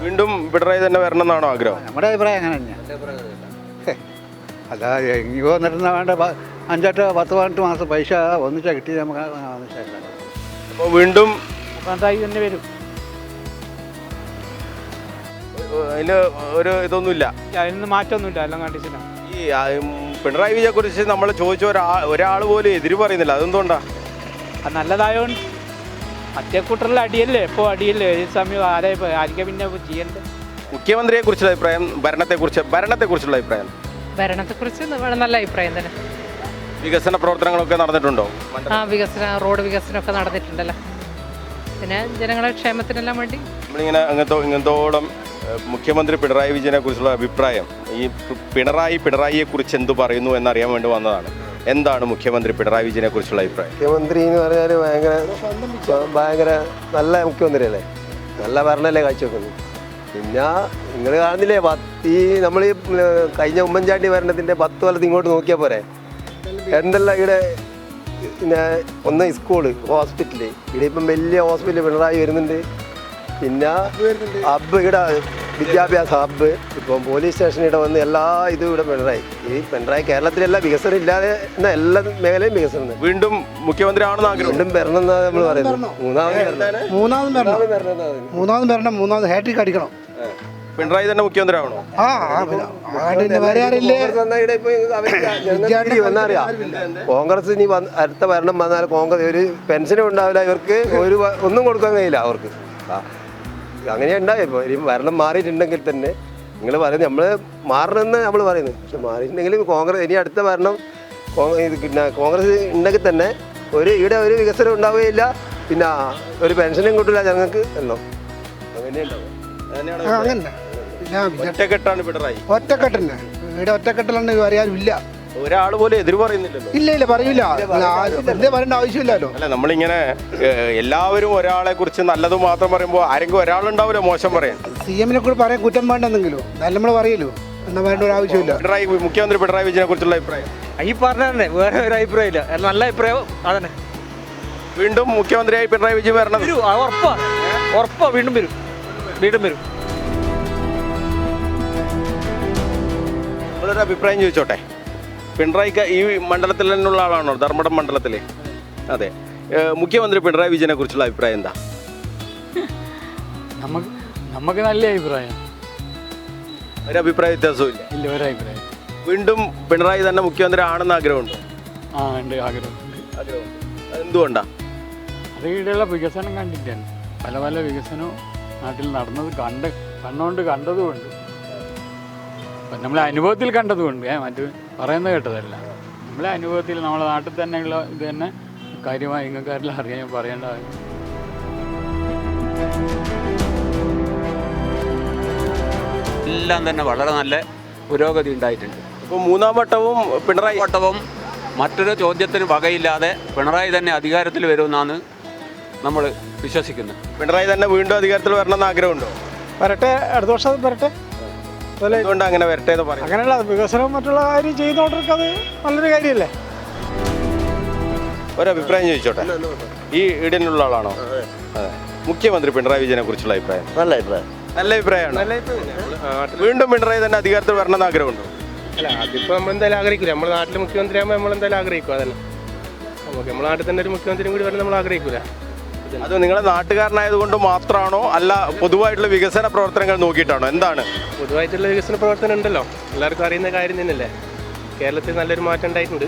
വീണ്ടും പിണറായി തന്നെ വരണം എന്നാണോ ആഗ്രഹം? നമ്മുടെ അഭിപ്രായം അങ്ങനെ തന്നെയാണ്. അല്ല, ഇനി വന്നിട്ടുണ്ടെങ്കിൽ വേണ്ട 5-10-18 മാസം പൈസ ഒന്നിച്ചാൽ കിട്ടി നമുക്ക് ഒന്നിച്ചാൽ. അപ്പോൾ വീണ്ടും പിണറായി തന്നെ വരും. അതിൽ ഒരു ഇതൊന്നുമില്ല, അതിനൊന്നും മാറ്റമൊന്നുമില്ല. എല്ലാം കണ്ടീഷനാണ്. ഈ പിണറായി വിജയനെ കുറിച്ച് നമ്മൾ ചോദിച്ച ഒരാൾ പോലും എതിര് പറയുന്നില്ല. അതെന്തുകൊണ്ടാണ്? അത് നല്ലതായോണ്ട്. മറ്റേക്കൂട്ടറിൽ അടിയല്ലേ, ഇപ്പോൾ അടിയല്ലേ ഈ സമയം ആയിരിക്കും പിന്നെ ചെയ്യേണ്ടത്. മുഖ്യമന്ത്രിയെ കുറിച്ചുള്ള അഭിപ്രായം, ഭരണത്തെക്കുറിച്ചുള്ള അഭിപ്രായം? ഭരണത്തെക്കുറിച്ച് നല്ല അഭിപ്രായം തന്നെ. വികസന പ്രവർത്തനങ്ങളൊക്കെ നടന്നിട്ടുണ്ടോ? വികസനം, റോഡ് വികസനമൊക്കെ നടന്നിട്ടുണ്ടല്ലോ. പിന്നെ ജനങ്ങളുടെ ക്ഷേമത്തിനെല്ലാം വേണ്ടി നമ്മളിങ്ങനെ ഇങ്ങനത്തോളം മുഖ്യമന്ത്രി പിണറായി വിജയനെ കുറിച്ചുള്ള അഭിപ്രായം, ഈ പിണറായിയെ കുറിച്ച് എന്ത് പറയുന്നു എന്നറിയാൻ വേണ്ടി വന്നതാണ്. എന്താണ് മുഖ്യമന്ത്രി പിണറായി വിജയനെ കുറിച്ചുള്ള അഭിപ്രായം? മുഖ്യമന്ത്രി എന്ന് പറഞ്ഞാൽ ഭയങ്കര നല്ല മുഖ്യമന്ത്രിയല്ലേ, നല്ല ഭരണമല്ലേ കാഴ്ചവെക്കുന്നത്. പിന്നെ നിങ്ങൾ കാണുന്നില്ലേ, ഈ നമ്മൾ ഈ കഴിഞ്ഞ ഉമ്മൻചാണ്ടി ഭരണത്തിൻ്റെ 10 കൊല്ലത്ത് ഇങ്ങോട്ട് നോക്കിയാൽ പോരെ, എന്തെല്ലാം ഇവിടെ. പിന്നെ ഒന്ന് സ്കൂള്, ഹോസ്പിറ്റല്, ഇവിടെ ഇപ്പം വലിയ ഹോസ്പിറ്റൽ പിണറായി വരുന്നുണ്ട്. പിന്നെ ഹബ്ബ്, ഇവിടെ വിദ്യാഭ്യാസ ഹബ്ബ്, ഇപ്പം പോലീസ് സ്റ്റേഷൻ ഇവിടെ വന്ന് എല്ലാ ഇതും ഇവിടെ പിണറായി. ഈ പിണറായി കേരളത്തിലെല്ലാം വികസനം ഇല്ലാതെ എല്ലാ മേഖലയും വികസനം. വീണ്ടും മുഖ്യമന്ത്രി ആണെന്ന് ആഗ്രഹം. വീണ്ടും വരണം എന്നാണ് നമ്മൾ പറയുന്നത്. മൂന്നാമത് ഹാട്രിക് അടിക്കണം. പിണറായി തന്നെ മുഖ്യമന്ത്രി ആവണോ? കോൺഗ്രസ് ഇനി അടുത്ത ഭരണം വന്നാൽ കോൺഗ്രസ് ഒരു പെൻഷനും ഉണ്ടാവില്ല, ഇവർക്ക് ഒന്നും കൊടുക്കാൻ കഴിയില്ല അവർക്ക്. അങ്ങനെ ഉണ്ടായി. ഇപ്പോൾ ഇനി ഭരണം മാറിയിട്ടുണ്ടെങ്കിൽ തന്നെ നിങ്ങൾ പറയുന്നത് നമ്മൾ മാറണമെന്ന് നമ്മൾ പറയുന്നത്. പക്ഷെ മാറിയിട്ടുണ്ടെങ്കിലും കോൺഗ്രസ് ഇനി അടുത്ത ഭരണം പിന്നെ കോൺഗ്രസ് ഉണ്ടെങ്കിൽ തന്നെ ഇവിടെ ഒരു വികസനം ഉണ്ടാവുകയില്ല, പിന്നെ ഒരു പെൻഷനും കിട്ടില്ല ജനങ്ങൾക്ക് എന്നോ. അങ്ങനെ ഉണ്ടാവും. ഒറ്റക്കെട്ടാണ് പിണറായി. ഒറ്റക്കെട്ടന്നെ ഇവിടെ ഒറ്റക്കെട്ടലാണ് അറിയാനില്ല. ഒരാൾ പോലും എതിര് പറയുന്നില്ലല്ലോ. ഇല്ല പറയൂല, വെറുതെ പറയേണ്ട ആവശ്യമില്ലല്ലോ. അല്ല, നമ്മളിങ്ങനെ എല്ലാവരും ഒരാളെ കുറിച്ച് നല്ലത് മാത്രം പറയുമ്പോൾ ആരെങ്കിലും ഒരാളുണ്ടാവില്ല മോശം പറയാൻ. CM കൂടെ പറയാൻ കുറ്റം വേണ്ടെന്നെങ്കിലും നല്ല നമ്മൾ പറയല്ലോ, എന്നാ വേണ്ട ഒരു ആവശ്യമില്ല. മുഖ്യമന്ത്രി പിണറായി വിജയനെ കുറിച്ചുള്ള അഭിപ്രായം ഈ പറഞ്ഞതന്നെ, വേറെ ഒരു അഭിപ്രായം ഇല്ല. നല്ല അഭിപ്രായം അതന്നെ. വീണ്ടും മുഖ്യമന്ത്രിയായി പിണറായി വിജയൻ വരണം. ഉറപ്പാ വീണ്ടും വരും. നിങ്ങളൊരു അഭിപ്രായം ചോദിച്ചോട്ടെ. പിണറായിക്ക് ഈ മണ്ഡലത്തിൽ തന്നെയുള്ള ആളാണോ, ധർമ്മടം മണ്ഡലത്തിൽ? അതെ. മുഖ്യമന്ത്രി പിണറായി വിജയനെ കുറിച്ചുള്ള അഭിപ്രായം എന്താ? നമുക്ക് നല്ല അഭിപ്രായം. ഒരു അഭിപ്രായ വ്യത്യാസവും ഇല്ല. ഒരഭിപ്രായം. വീണ്ടും പിണറായി തന്നെ മുഖ്യമന്ത്രി ആണെന്ന് ആഗ്രഹമുണ്ടോ? ഉണ്ട്, ആഗ്രഹമുണ്ട്. എന്തുകൊണ്ടാ? അത് ഇവിടെയുള്ള വികസനം കണ്ടിട്ടാണ്. പല വികസനവും നാട്ടിൽ നടന്നത് കണ്ണുകൊണ്ട് കണ്ടതുകൊണ്ട്, നമ്മളെ അനുഭവത്തിൽ കണ്ടതുകൊണ്ട്, മറ്റു പറയുന്നത് കേട്ടതല്ല. നമ്മളെ അനുഭവത്തിൽ നമ്മളെ നാട്ടിൽ തന്നെയുള്ള ഇത് തന്നെ കാര്യമായി ഇങ്ങക്കാരെല്ലാം അറിയാൻ പറയേണ്ട കാര്യം. എല്ലാം തന്നെ വളരെ നല്ല പുരോഗതി ഉണ്ടായിട്ടുണ്ട്. ഇപ്പോൾ മൂന്നാം വട്ടവും മറ്റൊരു ചോദ്യത്തിന് വകയില്ലാതെ പിണറായി തന്നെ അധികാരത്തിൽ വരുമെന്നാണ് നമ്മൾ വിശ്വസിക്കുന്നത്. പിണറായി തന്നെ വീണ്ടും അധികാരത്തിൽ വരണമെന്ന് ആഗ്രഹമുണ്ടോ? വരട്ടെ, അടുത്ത വർഷം വരട്ടെ. അതുകൊണ്ട് അങ്ങനെ വരട്ടെ എന്ന് പറയും. അങ്ങനെയല്ല, വികസനവും മറ്റുള്ള കാര്യം ചെയ്യുന്നോണ്ടർക്ക് അത് നല്ലൊരു കാര്യമല്ലേ. ഒരഭിപ്രായം ചോദിച്ചോട്ടെ. ഈ ഈടിനുള്ള ആളാണോ? മുഖ്യമന്ത്രി പിണറായി വിജയനെ കുറിച്ചുള്ള അഭിപ്രായം? നല്ല അഭിപ്രായമാണ്. വീണ്ടും പിണറായി തന്നെ അധികാരത്തിൽ വരണമെന്ന് ആഗ്രഹമുണ്ടോ? അല്ല, അതിപ്പോൾ നമ്മൾ എന്തായാലും ആഗ്രഹിക്കില്ല. നമ്മുടെ നാട്ടിൽ മുഖ്യമന്ത്രി ആകുമ്പോൾ നമ്മൾ എന്തായാലും ആഗ്രഹിക്കും. അതന്നെ നമുക്ക് നമ്മുടെ നാട്ടിൽ തന്നെ ഒരു മുഖ്യമന്ത്രിയും കൂടി വരണം നമ്മൾ ആഗ്രഹിക്കില്ല. അത് നിങ്ങളെ നാട്ടുകാരനായതുകൊണ്ട് മാത്രമാണോ, അല്ല പൊതുവായിട്ടുള്ള വികസന പ്രവർത്തനങ്ങൾ നോക്കിയിട്ടാണോ? എന്താണ്? പൊതുവായിട്ടുള്ള വികസന പ്രവർത്തനം ഉണ്ടല്ലോ, എല്ലാവർക്കും അറിയുന്ന കാര്യം തന്നെയല്ലേ. കേരളത്തിൽ നല്ലൊരു മാറ്റം ഉണ്ടായിട്ടുണ്ട്.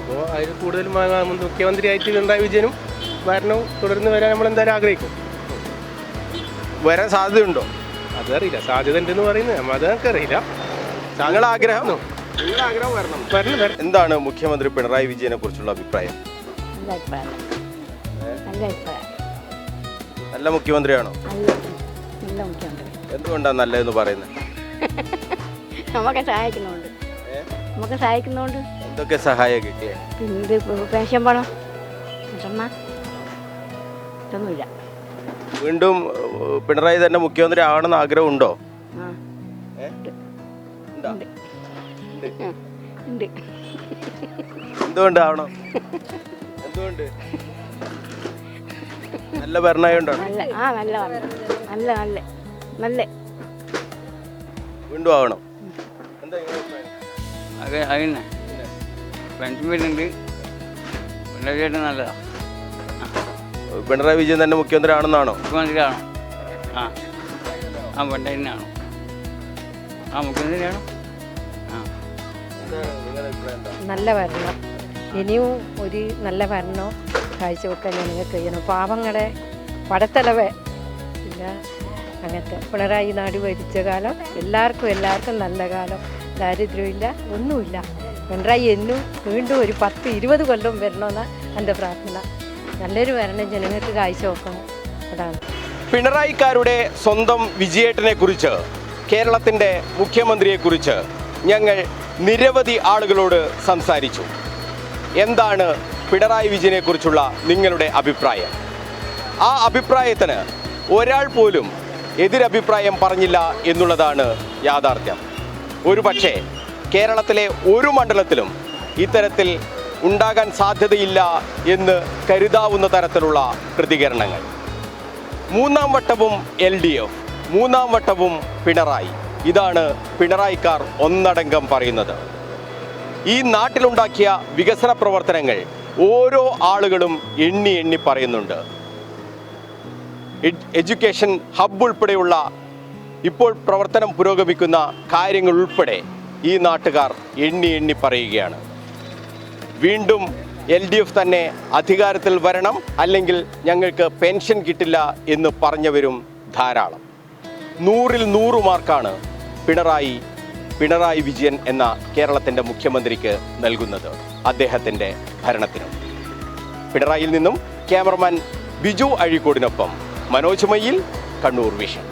അപ്പോൾ അതിൽ കൂടുതലും മുഖ്യമന്ത്രിയായിട്ട് പിണറായി വിജയനും ഭരണവും തുടർന്ന് വരാൻ നമ്മൾ എന്തായാലും ആഗ്രഹിക്കും. വരാൻ സാധ്യതയുണ്ടോ? അതറിയില്ല. സാധ്യത ഉണ്ടെന്ന് പറയുന്നത് നമ്മൾ അതൊക്കെ അറിയില്ല. നിങ്ങളുടെ ആഗ്രഹം വരണം. എന്താണ് മുഖ്യമന്ത്രി പിണറായി വിജയനെ കുറിച്ചുള്ള അഭിപ്രായം? നല്ല മുഖ്യമന്ത്രിയാണോ? എന്തുകൊണ്ടാണ് നല്ലതെന്ന് പറയുന്നത്? നമുക്ക് സഹായിക്കുന്നുണ്ട്. എന്തൊക്കെ സഹായം കിട്ടിയ? പെൻഷൻ പണം ഇതൊന്നുമില്ല. വീണ്ടും പിണറായി തന്നെ മുഖ്യമന്ത്രി ആവണമെന്ന് ആഗ്രഹമുണ്ടോ? എന്തുകൊണ്ടാവണം? എന്തുകൊണ്ട്? നല്ല ഭരണമായോണ്ടാണ്. വീണ്ടും ആവണം. അതിനെ പെൻഷൻ വരുന്നുണ്ട്. പിണറായി നല്ലതാ. പിണറായി വിജയൻ തന്നെ മുഖ്യമന്ത്രി ആണെന്നാണോ? മുഖ്യമന്ത്രി ആണോ? പിണറായി തന്നെയാണോ? മുഖ്യമന്ത്രിയാണോ? നല്ല ഭരണം, ഇനിയും ഒരു നല്ല ഭരണം കാഴ്ചവെക്കാൻ ഞങ്ങൾക്ക് കഴിയണം. പാവങ്ങളെ പടത്തലവേ ഇല്ല. അങ്ങനത്തെ പിണറായി നാട് ഭരിച്ച കാലം എല്ലാവർക്കും നല്ല കാലം. ദാരിദ്ര്യമില്ല, ഒന്നുമില്ല. പിണറായി എന്നും വീണ്ടും ഒരു 10-20 കൊല്ലം വരണമെന്നാണ് എൻ്റെ പ്രാർത്ഥന. നല്ലൊരു ഭരണം ജനങ്ങൾക്ക് കാഴ്ച വെക്കണം, അതാണ്. പിണറായിക്കാരുടെ സ്വന്തം വിജയേട്ടനെ കുറിച്ച്, കേരളത്തിൻ്റെ മുഖ്യമന്ത്രിയെക്കുറിച്ച് ഞങ്ങൾ നിരവധി ആളുകളോട് സംസാരിച്ചു. എന്താണ് പിണറായി വിജയനെക്കുറിച്ചുള്ള നിങ്ങളുടെ അഭിപ്രായം? ആ അഭിപ്രായത്തിന് ഒരാൾ പോലും എതിരഭിപ്രായം പറഞ്ഞില്ല എന്നുള്ളതാണ് യാഥാർത്ഥ്യം. ഒരു പക്ഷേ കേരളത്തിലെ ഒരു മണ്ഡലത്തിലും ഇത്തരത്തിൽ ഉണ്ടാകാൻ സാധ്യതയില്ല എന്ന് കരുതാവുന്ന തരത്തിലുള്ള പ്രതികരണങ്ങൾ. 3ാം വട്ടവും LDF, 3ാം വട്ടവും പിണറായി, ഇതാണ് പിണറായിക്കാർ ഒന്നടങ്കം പറയുന്നത്. ഈ നാട്ടിലുണ്ടാക്കിയ വികസന പ്രവർത്തനങ്ങൾ ഓരോ ആളുകളും എണ്ണി എണ്ണി പറയുന്നുണ്ട്. എഡ്യൂക്കേഷൻ ഹബ്ബ് ഉൾപ്പെടെയുള്ള ഇപ്പോൾ പ്രവർത്തനം പുരോഗമിക്കുന്ന കാര്യങ്ങൾ ഉൾപ്പെടെ ഈ നാട്ടുകാർ എണ്ണി എണ്ണി പറയുകയാണ്. വീണ്ടും LDF തന്നെ അധികാരത്തിൽ വരണം, അല്ലെങ്കിൽ ഞങ്ങൾക്ക് പെൻഷൻ കിട്ടില്ല എന്ന് പറഞ്ഞവരും ധാരാളം. 100-ൽ 100 മാർക്കാണ് പിണറായി വിജയൻ എന്ന കേരളത്തിൻ്റെ മുഖ്യമന്ത്രിക്ക് നൽകുന്നത് അദ്ദേഹത്തിൻ്റെ ഭരണത്തിനും. പിണറായിയിൽ നിന്നും ക്യാമറമാൻ ബിജു അഴീക്കോടിനൊപ്പം മനോജ് മയ്യിൽ, കണ്ണൂർ വിഷൻ.